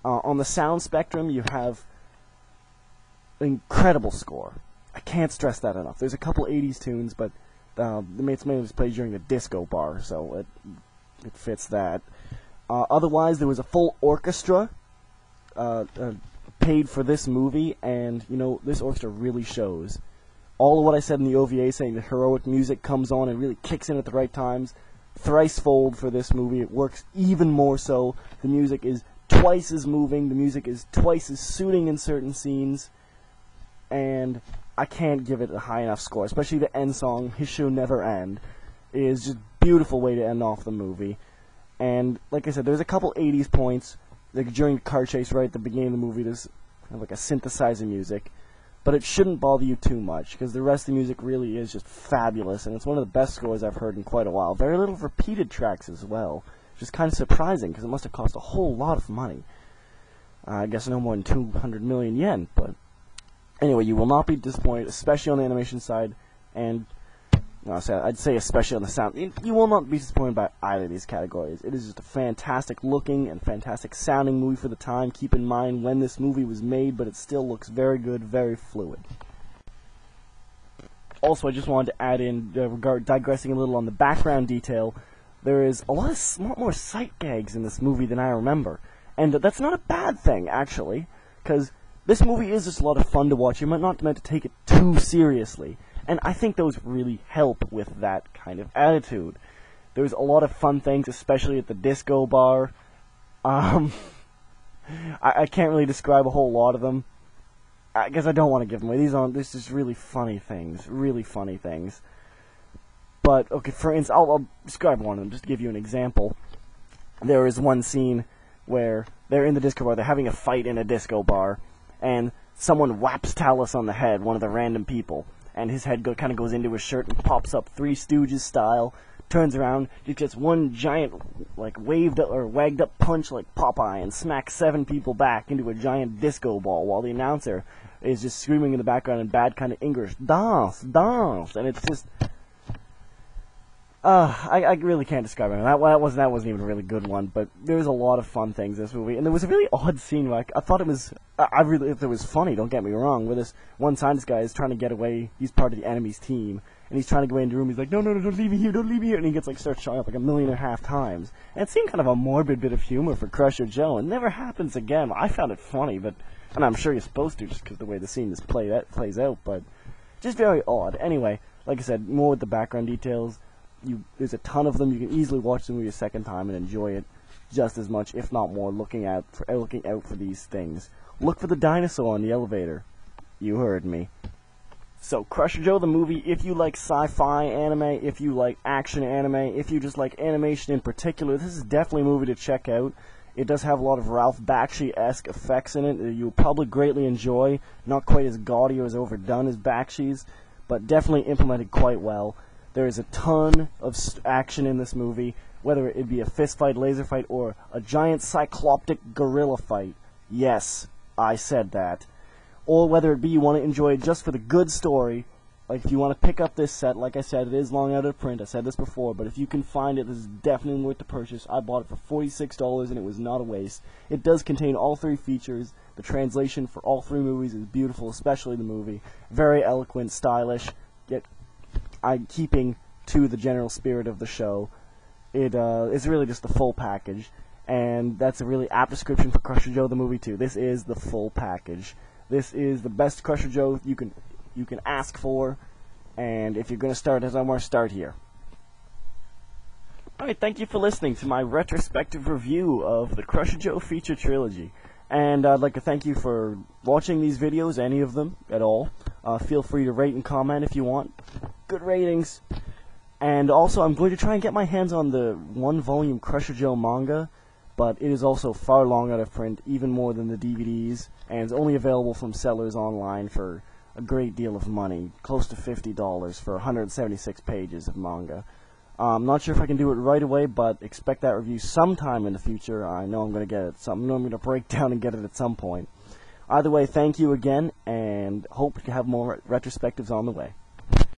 On the sound spectrum, you have an incredible score. I can't stress that enough. There's a couple 80s tunes, but it's mainly played during the disco bar, so it fits that. Otherwise, there was a full orchestra paid for this movie, and, this orchestra really shows. All of what I said in the OVA, saying the heroic music comes on and really kicks in at the right times, thrice-fold for this movie. It works even more so. The music is twice as moving, the music is twice as suiting in certain scenes, and I can't give it a high enough score, especially the end song, His Show Never End, is just a beautiful way to end off the movie. And, like I said, there's a couple 80s points, like during the car chase right at the beginning of the movie, there's kind of like a synthesizer music, but it shouldn't bother you too much, because the rest of the music really is just fabulous, and it's one of the best scores I've heard in quite a while. Very little repeated tracks as well, which is kind of surprising, because it must have cost a whole lot of money. I guess no more than 200 million yen, but anyway, you will not be disappointed, especially on the animation side, and I'd say especially on the sound. You will not be disappointed by either of these categories. It is just a fantastic looking and fantastic sounding movie for the time. Keep in mind when this movie was made, but it still looks very good, very fluid. Also, I just wanted to add in, digressing a little on the background detail, there is a lot more sight gags in this movie than I remember. And that's not a bad thing, actually, because this movie is just a lot of fun to watch. You're not meant to take it too seriously. And I think those really help with that kind of attitude. There's a lot of fun things, especially at the disco bar. I can't really describe a whole lot of them. I guess I don't want to give them away. This is really funny things. Really funny things. But, okay, for instance, I'll describe one of them, just to give you an example. There is one scene where they're in the disco bar, they're having a fight in a disco bar, and someone whaps Talus on the head, one of the random people. And his head kind of goes into his shirt and pops up Three Stooges style, turns around, just gets one giant, wagged up punch like Popeye, and smacks 7 people back into a giant disco ball, while the announcer is just screaming in the background in bad kind of English, dance, dance, and it's just, I really can't describe it. That wasn't even a really good one, but there's a lot of fun things in this movie, and there was a really odd scene where I thought it was, if it was funny, don't get me wrong, where this one scientist guy is trying to get away, he's part of the enemy's team, and he's trying to go into the room, he's like, no, don't leave me here, and he starts showing up like 1.5 million times, and it seemed kind of a morbid bit of humor for Crusher Joe, and it never happens again. I found it funny, and I'm sure you're supposed to, just because the way the scene is plays out, but just very odd. Anyway, like I said, more with the background details. There's a ton of them. You can easily watch the movie a second time and enjoy it just as much, if not more, looking out for these things. Look for the dinosaur on the elevator. You heard me. So, Crusher Joe the movie, if you like sci-fi anime, if you like action anime, if you just like animation in particular, this is definitely a movie to check out. It does have a lot of Ralph Bakshi-esque effects in it that you'll probably greatly enjoy. Not quite as gaudy or as overdone as Bakshi's, but definitely implemented quite well. There is a ton of action in this movie, whether it be a fist fight, laser fight, or a giant cycloptic gorilla fight. Yes, I said that. Or whether it be you want to enjoy it just for the good story, like if you want to pick up this set, like I said, it is long out of print, I said this before, but if you can find it, this is definitely worth the purchase. I bought it for $46 and it was not a waste. It does contain all 3 features. The translation for all 3 movies is beautiful, especially the movie. Very eloquent, stylish, yet keeping to the general spirit of the show. It is really just the full package, and that's a really apt description for Crusher Joe the movie too. This is the full package. This is the best Crusher Joe you can ask for, and if you're going to start somewhere, start here. Alright, thank you for listening to my retrospective review of the Crusher Joe feature trilogy. And I'd like to thank you for watching these videos, any of them at all. Feel free to rate and comment if you want. Good ratings. And also, I'm going to try and get my hands on the 1-volume Crusher Joe manga, but it is also far long out of print, even more than the DVDs, and it's only available from sellers online for a great deal of money, close to $50 for 176 pages of manga. I'm not sure if I can do it right away, but expect that review sometime in the future. I know I'm going to get it. I know I'm going to break down and get it at some point. Either way, thank you again, and hope to have more retrospectives on the way.